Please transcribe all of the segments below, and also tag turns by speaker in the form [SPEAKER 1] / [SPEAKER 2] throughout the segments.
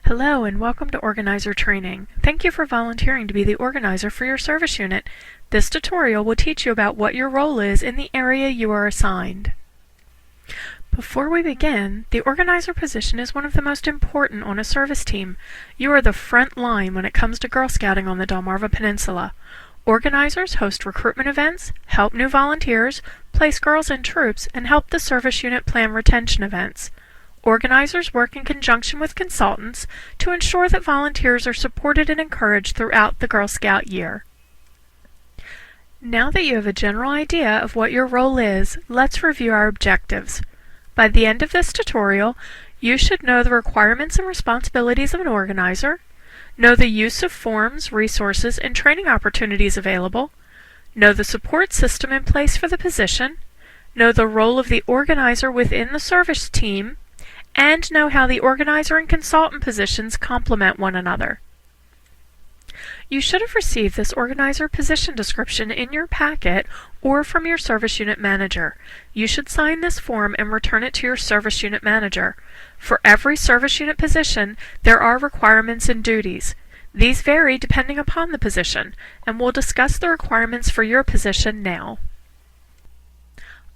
[SPEAKER 1] Hello and welcome to Organizer Training. Thank you for volunteering to be the organizer for your service unit. This tutorial will teach you about what your role is in the area you are assigned. Before we begin, the organizer position is one of the most important on a service team. You are the front line when it comes to Girl Scouting on the Delmarva Peninsula. Organizers host recruitment events, help new volunteers, place girls in troops, and help the service unit plan retention events. Organizers work in conjunction with consultants to ensure that volunteers are supported and encouraged throughout the Girl Scout year. Now that you have a general idea of what your role is, let's review our objectives. By the end of this tutorial, you should know the requirements and responsibilities of an organizer, know the use of forms, resources, and training opportunities available, know the support system in place for the position, know the role of the organizer within the service team, and know how the organizer and consultant positions complement one another. You should have received this organizer position description in your packet or from your service unit manager. You should sign this form and return it to your service unit manager. For every service unit position, there are requirements and duties. These vary depending upon the position, and we'll discuss the requirements for your position now.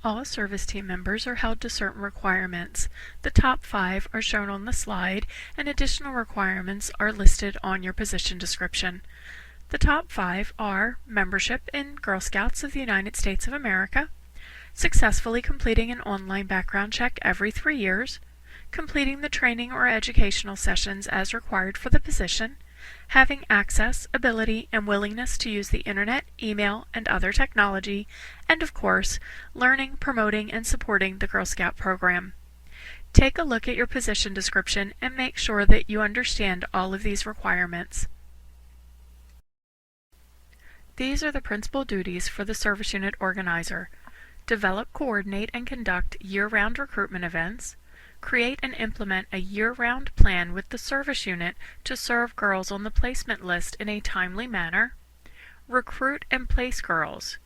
[SPEAKER 1] All service team members are held to certain requirements. The top 5 are shown on the slide, and additional requirements are listed on your position description. The top 5 are membership in Girl Scouts of the United States of America, successfully completing an online background check every 3 years, completing the training or educational sessions as required for the position, having access, ability, and willingness to use the internet, email, and other technology, and of course, learning, promoting, and supporting the Girl Scout program. Take a look at your position description and make sure that you understand all of these requirements. These are the principal duties for the service unit organizer. Develop, coordinate, and conduct year-round recruitment events. Create and implement a year-round plan with the service unit to serve girls on the placement list in a timely manner. Recruit and place girls.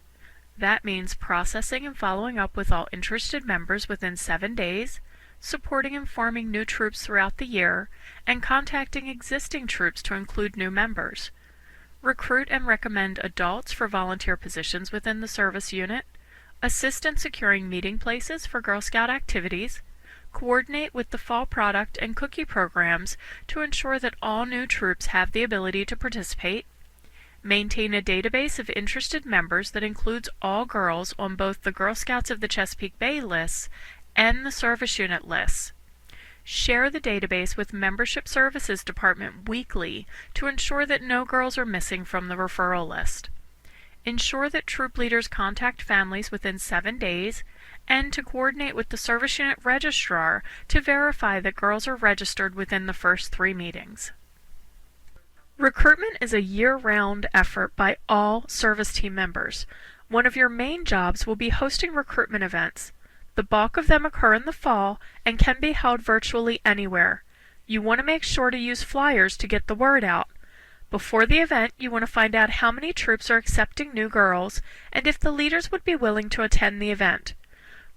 [SPEAKER 1] That means processing and following up with all interested members within 7 days, supporting and forming new troops throughout the year, and contacting existing troops to include new members. Recruit and recommend adults for volunteer positions within the service unit. Assist in securing meeting places for Girl Scout activities. Coordinate with the fall product and cookie programs to ensure that all new troops have the ability to participate. Maintain a database of interested members that includes all girls on both the Girl Scouts of the Chesapeake Bay lists and the service unit lists. Share the database with Membership Services Department weekly to ensure that no girls are missing from the referral list. Ensure that troop leaders contact families within 7 days, and to coordinate with the service unit registrar to verify that girls are registered within the first 3 meetings. Recruitment is a year-round effort by all service team members. One of your main jobs will be hosting recruitment events. The bulk of them occur in the fall and can be held virtually anywhere. You want to make sure to use flyers to get the word out. Before the event, you want to find out how many troops are accepting new girls and if the leaders would be willing to attend the event.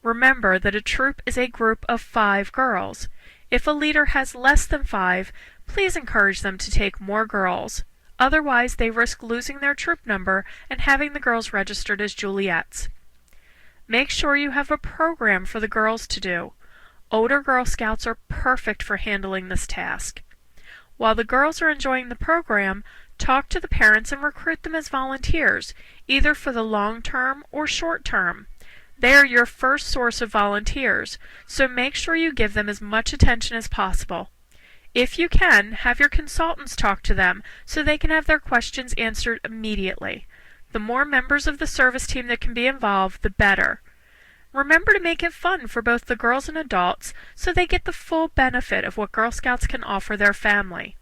[SPEAKER 1] Remember that a troop is a group of 5 girls. If a leader has less than 5, please encourage them to take more girls. Otherwise, they risk losing their troop number and having the girls registered as Juliettes. Make sure you have a program for the girls to do. Older Girl Scouts are perfect for handling this task. While the girls are enjoying the program, talk to the parents and recruit them as volunteers, either for the long term or short term. They are your first source of volunteers, so make sure you give them as much attention as possible. If you can, have your consultants talk to them so they can have their questions answered immediately. The more members of the service team that can be involved, the better. Remember to make it fun for both the girls and adults so they get the full benefit of what Girl Scouts can offer their family.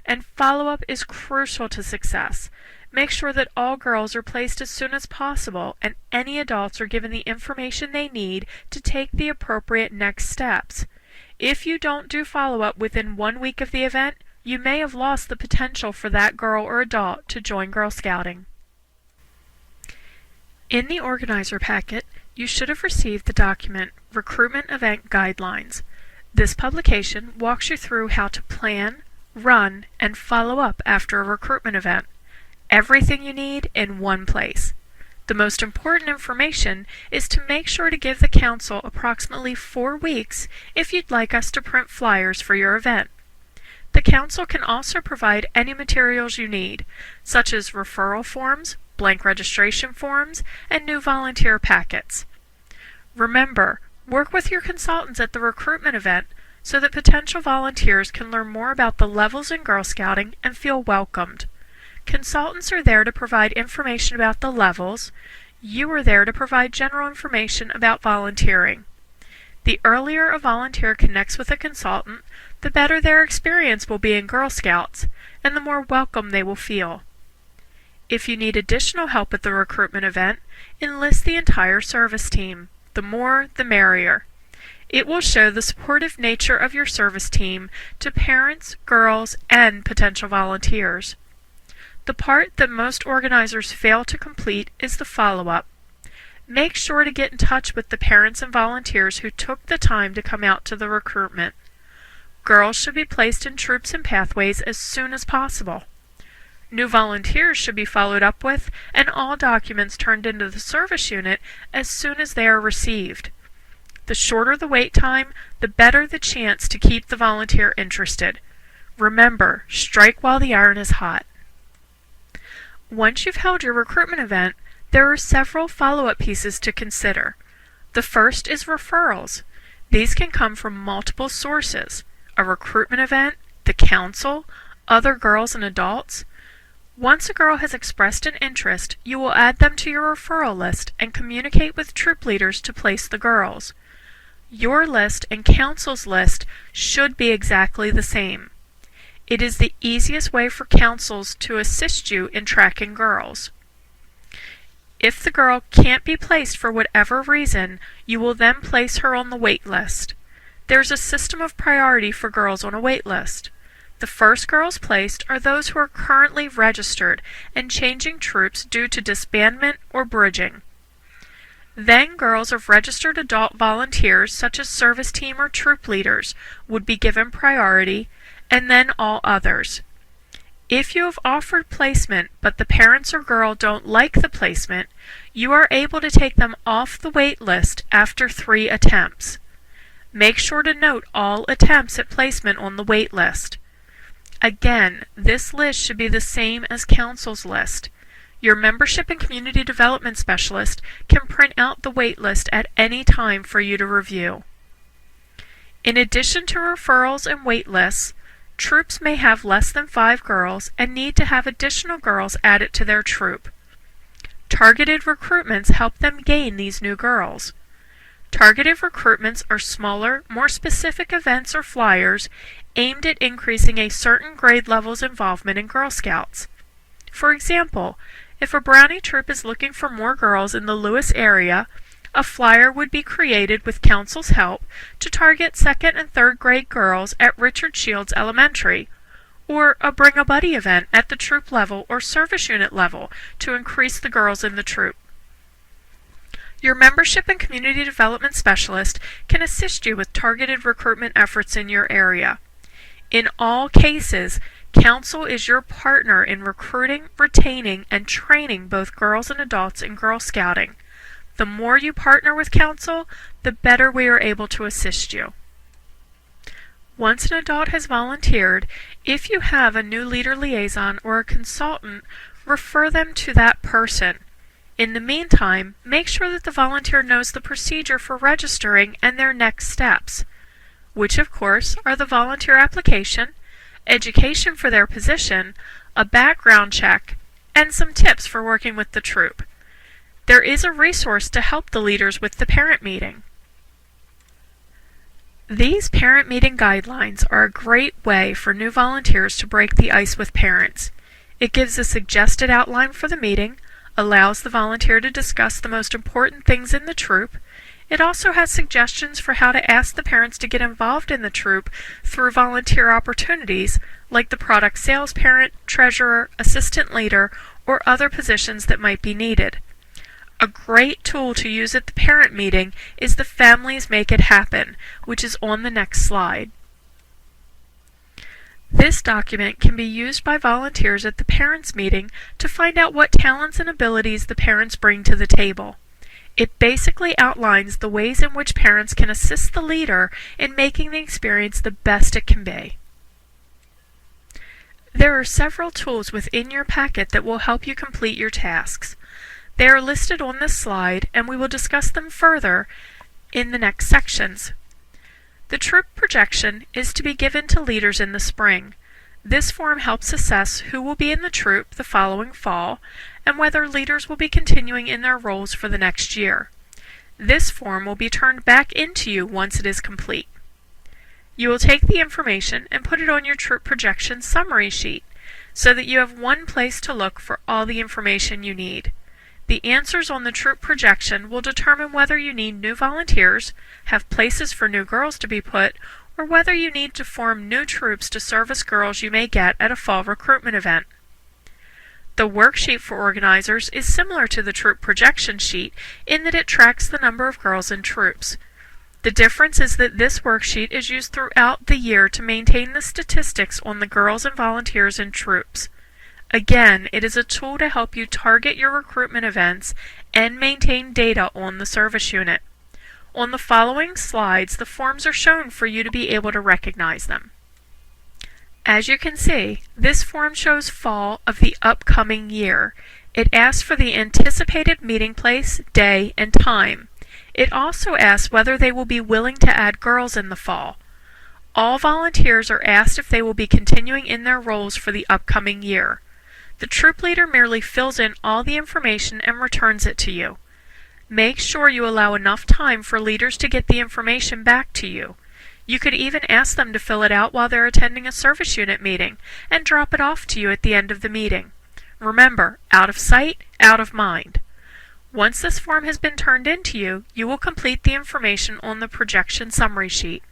[SPEAKER 1] And follow-up is crucial to success. Make sure that all girls are placed as soon as possible and any adults are given the information they need to take the appropriate next steps. If you don't do follow-up within 1 week of the event, you may have lost the potential for that girl or adult to join Girl Scouting. In the organizer packet, you should have received the document Recruitment Event Guidelines. This publication walks you through how to plan, run, and follow up after a recruitment event. Everything you need in one place. The most important information is to make sure to give the Council approximately 4 weeks if you'd like us to print flyers for your event. The Council can also provide any materials you need, such as referral forms, blank registration forms, and new volunteer packets. Remember, work with your consultants at the recruitment event so that potential volunteers can learn more about the levels in Girl Scouting and feel welcomed. Consultants are there to provide information about the levels. You are there to provide general information about volunteering. The earlier a volunteer connects with a consultant, the better their experience will be in Girl Scouts, and the more welcome they will feel. If you need additional help at the recruitment event, enlist the entire service team. The more, the merrier. It will show the supportive nature of your service team to parents, girls, and potential volunteers. The part that most organizers fail to complete is the follow-up. Make sure to get in touch with the parents and volunteers who took the time to come out to the recruitment. Girls should be placed in troops and pathways as soon as possible. New volunteers should be followed up with, and all documents turned into the service unit as soon as they are received. The shorter the wait time, the better the chance to keep the volunteer interested. Remember, strike while the iron is hot. Once you've held your recruitment event, there are several follow-up pieces to consider. The first is referrals. These can come from multiple sources: a recruitment event, the council, other girls and adults. Once a girl has expressed an interest, you will add them to your referral list and communicate with troop leaders to place the girls. Your list and council's list should be exactly the same. It is the easiest way for councils to assist you in tracking girls. If the girl can't be placed for whatever reason, you will then place her on the wait list. There's a system of priority for girls on a wait list. The first girls placed are those who are currently registered and changing troops due to disbandment or bridging. Then girls of registered adult volunteers such as service team or troop leaders would be given priority, and then all others. If you have offered placement but the parents or girl don't like the placement, you are able to take them off the wait list after 3 attempts. Make sure to note all attempts at placement on the wait list. Again, this list should be the same as council's list. Your membership and community development specialist can print out the wait list at any time for you to review. In addition to referrals and wait lists, troops may have less than 5 girls and need to have additional girls added to their troop. Targeted recruitments help them gain these new girls. Targeted recruitments are smaller, more specific events or flyers aimed at increasing a certain grade level's involvement in Girl Scouts. For example, if a Brownie troop is looking for more girls in the Lewis area, a flyer would be created with council's help to target 2nd and 3rd grade girls at Richard Shields Elementary, or a Bring a Buddy event at the troop level or service unit level to increase the girls in the troop. Your membership and community development specialist can assist you with targeted recruitment efforts in your area. In all cases, Council is your partner in recruiting, retaining, and training both girls and adults in Girl Scouting. The more you partner with Council, the better we are able to assist you. Once an adult has volunteered, if you have a new leader liaison or a consultant, refer them to that person. In the meantime, make sure that the volunteer knows the procedure for registering and their next steps, which of course are the volunteer application, education for their position, a background check, and some tips for working with the troop. There is a resource to help the leaders with the parent meeting. These parent meeting guidelines are a great way for new volunteers to break the ice with parents. It gives a suggested outline for the meeting, allows the volunteer to discuss the most important things in the troop. It also has suggestions for how to ask the parents to get involved in the troop through volunteer opportunities like the product sales parent, treasurer, assistant leader, or other positions that might be needed. A great tool to use at the parent meeting is the Families Make It Happen, which is on the next slide. This document can be used by volunteers at the parents' meeting to find out what talents and abilities the parents bring to the table. It basically outlines the ways in which parents can assist the leader in making the experience the best it can be. There are several tools within your packet that will help you complete your tasks. They are listed on this slide, and we will discuss them further in the next sections. The troop projection is to be given to leaders in the spring. This form helps assess who will be in the troop the following fall and whether leaders will be continuing in their roles for the next year. This form will be turned back into you once it is complete. You will take the information and put it on your troop projection summary sheet so that you have one place to look for all the information you need. The answers on the troop projection will determine whether you need new volunteers, have places for new girls to be put, or whether you need to form new troops to service girls you may get at a fall recruitment event. The worksheet for organizers is similar to the troop projection sheet in that it tracks the number of girls in troops. The difference is that this worksheet is used throughout the year to maintain the statistics on the girls and volunteers in troops. Again, it is a tool to help you target your recruitment events and maintain data on the service unit. On the following slides, the forms are shown for you to be able to recognize them. As you can see, this form shows fall of the upcoming year. It asks for the anticipated meeting place, day, and time. It also asks whether they will be willing to add girls in the fall. All volunteers are asked if they will be continuing in their roles for the upcoming year. The troop leader merely fills in all the information and returns it to you. Make sure you allow enough time for leaders to get the information back to you. You could even ask them to fill it out while they're attending a service unit meeting and drop it off to you at the end of the meeting. Remember, out of sight, out of mind. Once this form has been turned into you, you will complete the information on the projection summary sheet.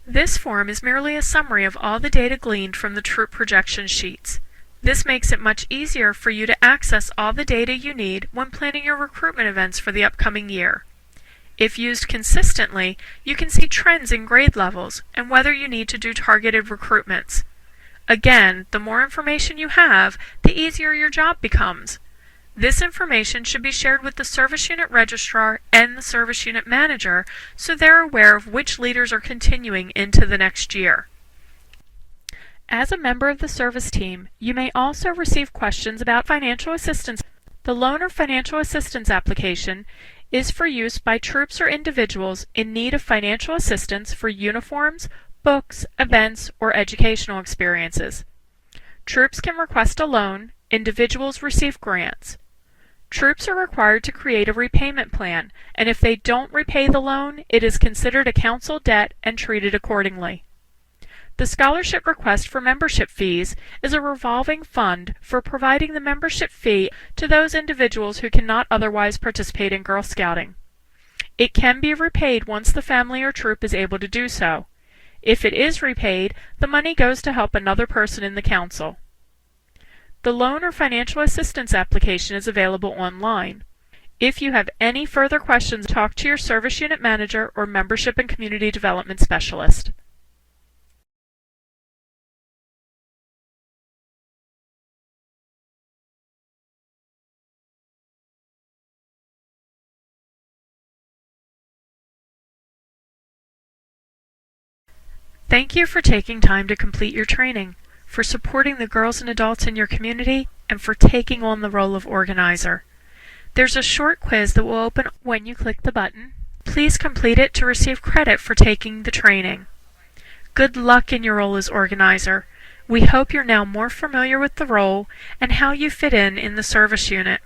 [SPEAKER 1] This form is merely a summary of all the data gleaned from the troop projection sheets. This makes it much easier for you to access all the data you need when planning your recruitment events for the upcoming year. If used consistently, you can see trends in grade levels and whether you need to do targeted recruitments. Again, the more information you have, the easier your job becomes. This information should be shared with the service unit registrar and the service unit manager so they're aware of which leaders are continuing into the next year. As a member of the service team, you may also receive questions about financial assistance. The Loan or Financial Assistance application is for use by troops or individuals in need of financial assistance for uniforms, books, events, or educational experiences. Troops can request a loan, individuals receive grants. Troops are required to create a repayment plan, and if they don't repay the loan, it is considered a council debt and treated accordingly. The scholarship request for membership fees is a revolving fund for providing the membership fee to those individuals who cannot otherwise participate in Girl Scouting. It can be repaid once the family or troop is able to do so. If it is repaid, the money goes to help another person in the council. The Loan or Financial Assistance application is available online. If you have any further questions, talk to your service unit manager or membership and community development specialist. Thank you for taking time to complete your training, for supporting the girls and adults in your community, and for taking on the role of organizer. There's a short quiz that will open when you click the button. Please complete it to receive credit for taking the training. Good luck in your role as organizer. We hope you're now more familiar with the role and how you fit in the service unit.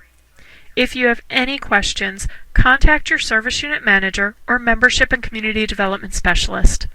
[SPEAKER 1] If you have any questions, contact your service unit manager or membership and community development specialist.